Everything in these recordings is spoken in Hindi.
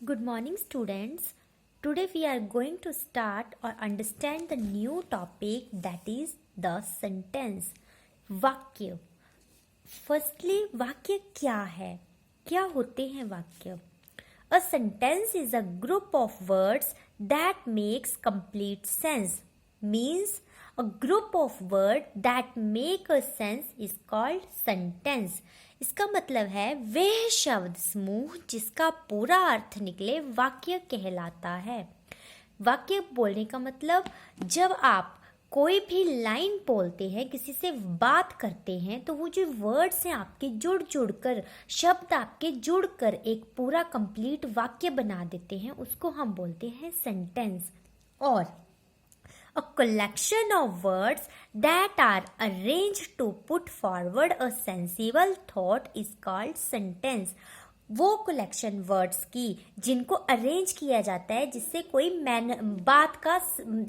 Good morning, students. Today we are going to start or understand the new topic, that is the sentence. वाक्य. Firstly, वाक्य क्या है? क्या होते हैं वाक्य? A sentence is a group of words that makes complete sense. Means a group of words that make a sense is called sentence. इसका मतलब है वह शब्द समूह जिसका पूरा अर्थ निकले वाक्य कहलाता है। वाक्य बोलने का मतलब जब आप कोई भी लाइन बोलते हैं, किसी से बात करते हैं, तो वो जो वर्ड्स हैं आपके जुड़ कर, शब्द आपके जुड़कर एक पूरा कंप्लीट वाक्य बना देते हैं, उसको हम बोलते हैं सेंटेंस। और a collection of words that are arranged to put forward a sensible thought is called sentence. वो कलेक्शन वर्ड्स की जिनको अरेंज किया जाता है जिससे कोई बात का,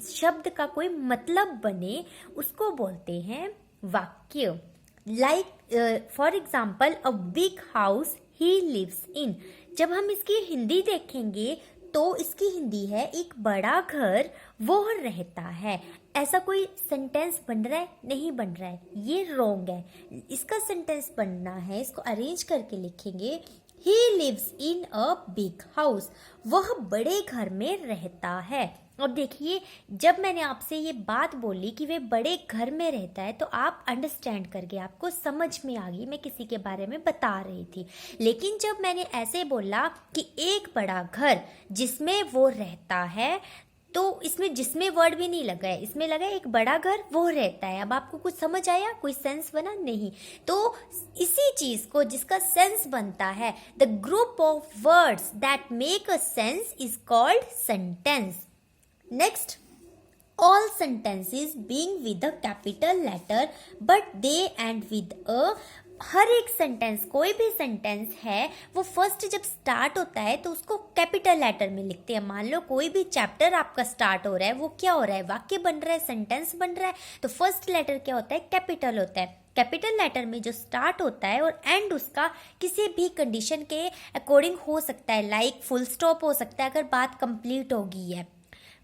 शब्द का कोई मतलब बने, उसको बोलते हैं वाक्य। Like for example a big house he lives in. जब हम इसकी हिंदी देखेंगे तो इसकी हिंदी है एक बड़ा घर वो रहता है। ऐसा कोई सेंटेंस बन रहा है? नहीं बन रहा है, ये रॉन्ग है। इसका सेंटेंस बनना है, इसको अरेंज करके लिखेंगे he lives in a big house. वह बड़े घर में रहता है। अब देखिए, जब मैंने आपसे ये बात बोली कि वे बड़े घर में रहता है तो आप अंडरस्टैंड कर गए, आपको समझ में आ गई मैं किसी के बारे में बता रही थी। लेकिन जब मैंने ऐसे बोला कि एक बड़ा घर जिसमें वो रहता है, तो इसमें जिसमें वर्ड भी नहीं लगा है, इसमें लगा है एक बड़ा घर वो रहता है। अब आपको कुछ समझ आया? कोई सेंस बना? नहीं। तो इसी चीज को जिसका सेंस बनता है, the group of words that make a sense is called sentence. Next, all sentences being with a capital letter but they end with a। हर एक सेंटेंस, कोई भी सेंटेंस है वो फर्स्ट जब स्टार्ट होता है तो उसको कैपिटल लेटर में लिखते हैं। मान लो कोई भी चैप्टर आपका स्टार्ट हो रहा है, वो क्या हो रहा है? वाक्य बन रहा है, सेंटेंस बन रहा है, तो फर्स्ट लेटर क्या होता है? कैपिटल होता है। कैपिटल लेटर में जो स्टार्ट होता है और एंड उसका किसी भी कंडीशन के अकॉर्डिंग हो सकता है, लाइक फुल स्टॉप हो सकता है अगर बात कंप्लीट हो गई है।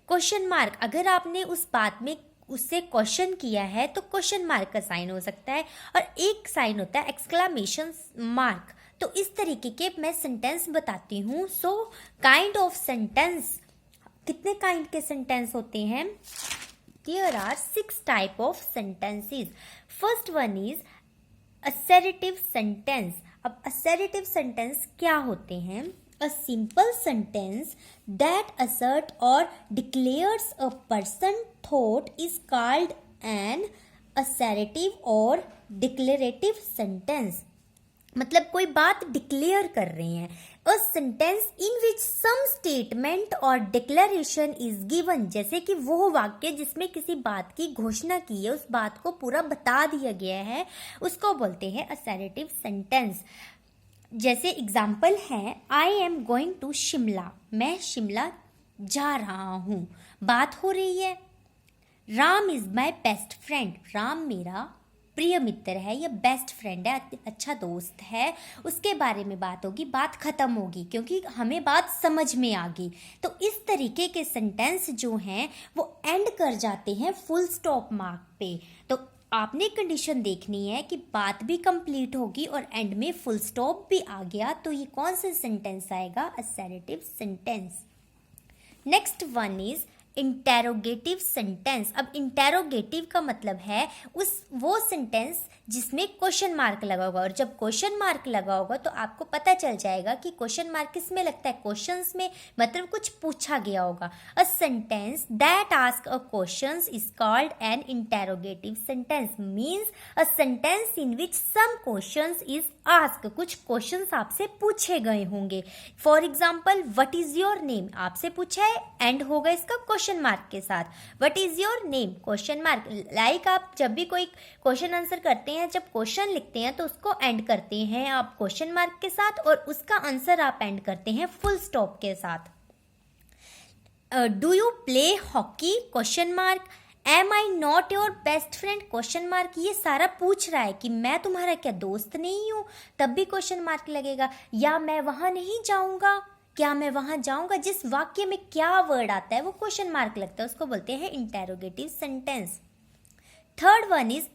क्वेश्चन मार्क, अगर आपने उस बात में उससे क्वेश्चन किया है तो क्वेश्चन मार्क का साइन हो सकता है, और एक साइन होता है एक्सक्लामेशन मार्क। तो इस तरीके के मैं सेंटेंस बताती हूँ। सो काइंड ऑफ सेंटेंस, कितने काइंड के सेंटेंस होते हैं? There are 6 type of sentences. First one is assertive sentence. अब असर्टिव सेंटेंस क्या होते हैं? A simple sentence that assert or declares a person thought is called an assertive or declarative sentence. मतलब कोई बात डिक्लेयर कर रहे हैं। A sentence in which some statement or declaration is given, जैसे कि वो वाक्य जिसमें किसी बात की घोषणा की है, उस बात को पूरा बता दिया गया है, उसको बोलते हैं assertive sentence। जैसे एग्जाम्पल है, I am going to Shimla. मैं शिमला जा रहा हूँ। बात हो रही है Ram is my best friend. Ram मेरा प्रिय मित्र है या बेस्ट फ्रेंड है, अच्छा दोस्त है, उसके बारे में बात होगी, बात खत्म होगी क्योंकि हमें बात समझ में आ गई। तो इस तरीके के सेंटेंस जो हैं वो एंड कर जाते हैं फुल स्टॉप मार्क पे। तो आपने कंडीशन देखनी है कि बात भी कंप्लीट होगी और एंड में फुल स्टॉप भी आ गया, तो ये कौन सा सेंटेंस आएगा? Assertive sentence. Next one is interrogative sentence. अब इंटेरोगेटिव का मतलब है वो सेंटेंस जिसमें क्वेश्चन मार्क लगा होगा, और जब क्वेश्चन मार्क लगा होगा तो आपको पता चल जाएगा कि क्वेश्चन मार्क किस में लगता है? क्वेश्चंस में, मतलब कुछ पूछा गया होगा। A sentence that ask a questions is called an interrogative sentence. Means a sentence in which some questions is ask. कुछ क्वेश्चंस आपसे पूछे गए होंगे। For example, what is your name? आपसे पूछा है, एंड होगा इसका क्वेश्चन मार्क के साथ। What is your name? Question mark. Like आप जब भी कोई क्वेश्चन आंसर करते हैं, जब क्वेश्चन लिखते हैं तो उसको एंड करते हैं आप क्वेश्चन मार्क के साथ, और उसका आंसर आप एंड करते हैं फुल स्टॉप के साथ। Do you play hockey? Question mark. Am I not your best friend? Question mark. ये सारा पूछ रहा है कि मैं तुम्हारा क्या दोस्त नहीं हूं, तब भी क्वेश्चन मार्क लगेगा। या मैं वहां नहीं जाऊंगा, क्या मैं वहां जाऊंगा? जिस वाक्य में क्या वर्ड आता है वो क्वेश्चन मार्क लगता है, उसको बोलते हैं interrogative sentence. Third one is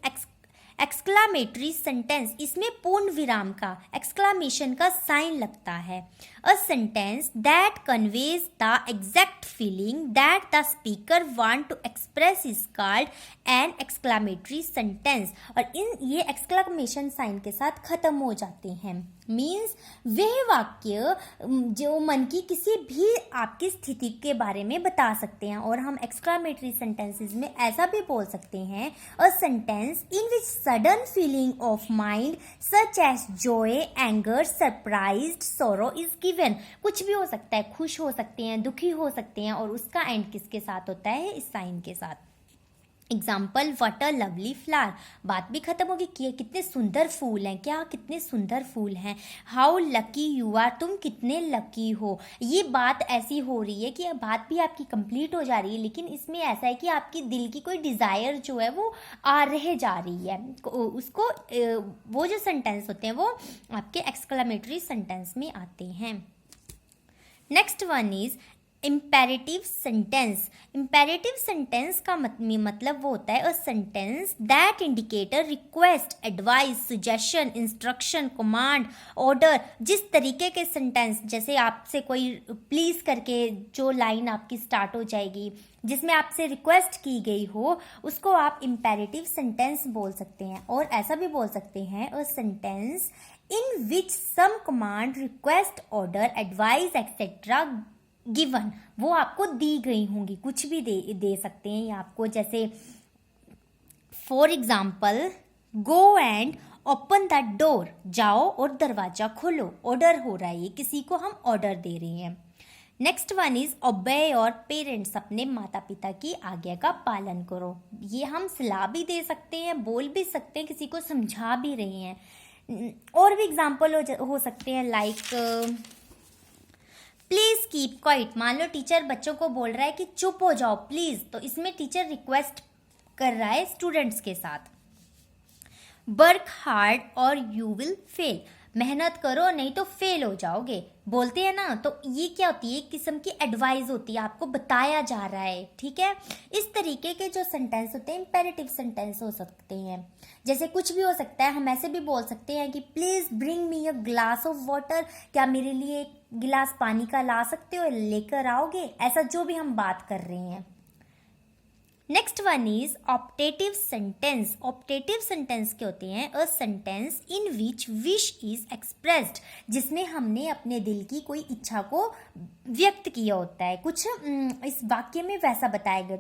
exclamatory sentence. इसमें पूर्ण विराम का, एक्सक्लामेशन का साइन लगता है। A sentence that conveys the exact feeling that the speaker want to express is called an exclamatory sentence. और ये एक्सक्लामेशन साइन के साथ खत्म हो जाते हैं। मीन्स वह वाक्य जो मन की किसी भी आपकी स्थिति के बारे में बता सकते हैं। और हम एक्सक्लामेटरी सेंटेंसेस में ऐसा भी बोल सकते हैं, a sentence in which sudden feeling of mind such as joy, anger, surprised, sorrow is given. कुछ भी हो सकता है, खुश हो सकते हैं, दुखी हो सकते हैं, और उसका एंड किसके साथ होता है? इस साइन के साथ। Example, what a lovely flower. बात भी खत्म होगी कि कितने सुंदर फूल हैं, क्या कितने सुंदर फूल हैं। हाउ लकी यू आर, तुम कितने लकी हो। ये बात ऐसी हो रही है कि बात भी आपकी कंप्लीट हो जा रही है, लेकिन इसमें ऐसा है कि आपकी दिल की कोई डिज़ायर जो है वो रह जा रही है। उसको वो जो सेंटेंस होते हैं वो आपके एक्सक्लेमेटरी सेंटेंस में आते हैं। Next one is imperative sentence. Imperative sentence का मतलब वो होता है a sentence that indicate a request, advice, suggestion, instruction, command, order. जिस तरीके के सेंटेंस, जैसे आपसे कोई प्लीज करके जो लाइन आपकी स्टार्ट हो जाएगी, जिसमें आपसे रिक्वेस्ट की गई हो, उसको आप इम्पेरेटिव सेंटेंस बोल सकते हैं। और ऐसा भी बोल सकते हैं a sentence in which some command, request, order, advice etcetera given. वो आपको दी गई होंगी, कुछ भी दे सकते हैं ये आपको। जैसे for example, go and open the door, जाओ और दरवाजा खोलो। ऑर्डर हो रहा है, ये किसी को हम ऑर्डर दे रहे हैं। नेक्स्ट वन इज ओबे योर पेरेंट्स। अपने माता पिता की आज्ञा का पालन करो। ये हम सलाह भी दे सकते हैं, बोल भी सकते हैं, किसी को समझा भी रहे हैं। और भी एग्जाम्पल हो सकते हैं, लाइक प्लीज कीप क्वाइट। मान लो टीचर बच्चों को बोल रहा है कि चुप हो जाओ प्लीज, तो इसमें टीचर रिक्वेस्ट कर रहा है स्टूडेंट्स के साथ। वर्क हार्ड और यू विल फेल। मेहनत करो नहीं तो फेल हो जाओगे, बोलते हैं ना। तो ये क्या होती है? एक किस्म की एडवाइस होती है, आपको बताया जा रहा है, ठीक है। इस तरीके के जो सेंटेंस होते हैं इंपेरेटिव सेंटेंस हो सकते हैं। जैसे कुछ भी हो सकता है, हम ऐसे भी बोल सकते हैं कि please bring me a glass of water. क्या मेरे लिए एक गिलास पानी का ला सकते हो, लेकर आओगे? ऐसा जो भी हम बात कर रहे हैं। Next one is optative sentence. Optative sentence के होते हैं a sentence in which wish is expressed. जिसमें हमने अपने दिल की कोई इच्छा को व्यक्त किया होता है। कुछ इस वाक्य में वैसा बताया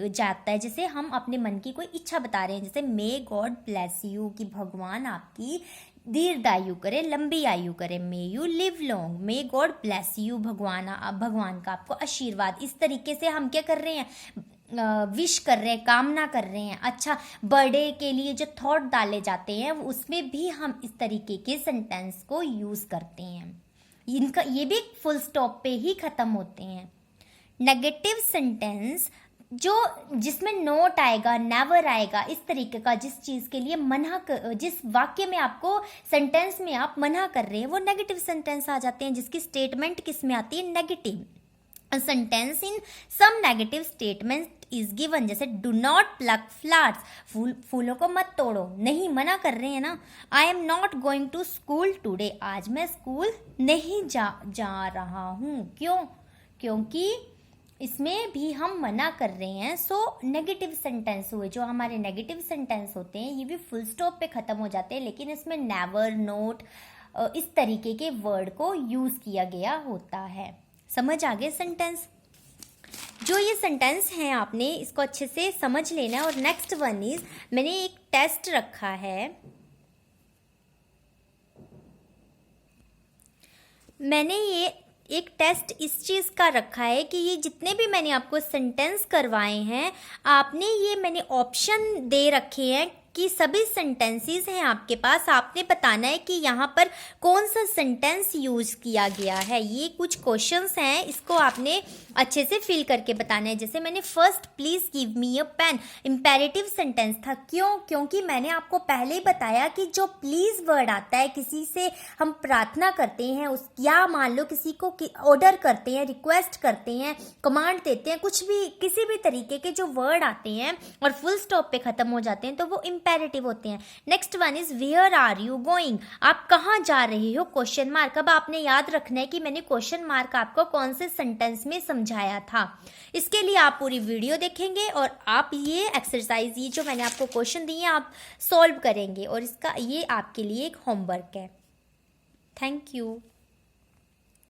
जाता है, जैसे हम अपने मन की कोई इच्छा बता रहे हैं। जैसे मे गॉड ब्लेस यू, कि भगवान आपकी दीर्घायु करे, लंबी आयु करे। May you live long, may God bless you, भगवान का आपको आशीर्वाद। इस तरीके से हम क्या कर रहे हैं? विश कर रहे हैं, कामना कर रहे हैं। अच्छा, बर्थडे के लिए जो थॉट डाले जाते हैं उसमें भी हम इस तरीके के सेंटेंस को यूज करते हैं। इनका ये भी फुल स्टॉप पे ही खत्म होते हैं। नेगेटिव सेंटेंस जो जिसमें नोट आएगा, नेवर आएगा, इस तरीके का, जिस चीज के लिए जिस वाक्य में आपको सेंटेंस में आप मना कर रहे हैं, वो नेगेटिव सेंटेंस आ जाते हैं। जिसकी स्टेटमेंट किस में आती है? Negative. Sentence in some negative statement is given. जैसे डू नॉट प्लक फ्लावर्स, फूलों को मत तोड़ो। नहीं, मना कर रहे हैं ना। I am not going to school today, आज मैं स्कूल नहीं जा रहा हूँ। क्यों? क्योंकि इसमें भी हम मना कर रहे हैं। सो नेगेटिव सेंटेंस हुए। जो हमारे नेगेटिव सेंटेंस होते हैं ये भी फुल स्टॉप पे खत्म हो जाते हैं, लेकिन इसमें नेवर, नोट, इस तरीके के वर्ड को यूज किया गया होता है। समझ आ गए सेंटेंस? जो ये सेंटेंस हैं आपने इसको अच्छे से समझ लेना है। और नेक्स्ट वन इज, मैंने एक टेस्ट रखा है। मैंने ये एक टेस्ट इस चीज़ का रखा है कि ये जितने भी मैंने आपको सेंटेंस करवाए हैं, आपने ये मैंने ऑप्शन दे रखे हैं कि सभी सेंटेंसेस हैं आपके पास, आपने बताना है कि यहाँ पर कौन सा सेंटेंस यूज़ किया गया है। ये कुछ क्वेश्चंस हैं, इसको आपने अच्छे से फिल करके बताना है। जैसे मैंने first please give me a pen, imperative sentence था। क्यों? क्योंकि मैंने आपको पहले ही बताया कि जो प्लीज़ वर्ड आता है, किसी से हम प्रार्थना करते हैं उस, या मान लो किसी को ऑर्डर करते हैं, रिक्वेस्ट करते हैं, कमांड देते हैं, कुछ भी किसी भी तरीके के जो वर्ड आते हैं और फुल स्टॉप पे ख़त्म हो जाते हैं तो वो इम्पेरेटिव होते हैं। Next one is where are you going, आप कहाँ जा रहे हो, क्वेश्चन मार्क। अब आपने याद रखना है कि मैंने क्वेश्चन मार्क आपको कौन से सेंटेंस में समझाया था। इसके लिए आप पूरी वीडियो देखेंगे और आप ये एक्सरसाइज, ये जो मैंने आपको क्वेश्चन दिए आप सॉल्व करेंगे और इसका ये आपके लिए एक होमवर्क है। Thank you.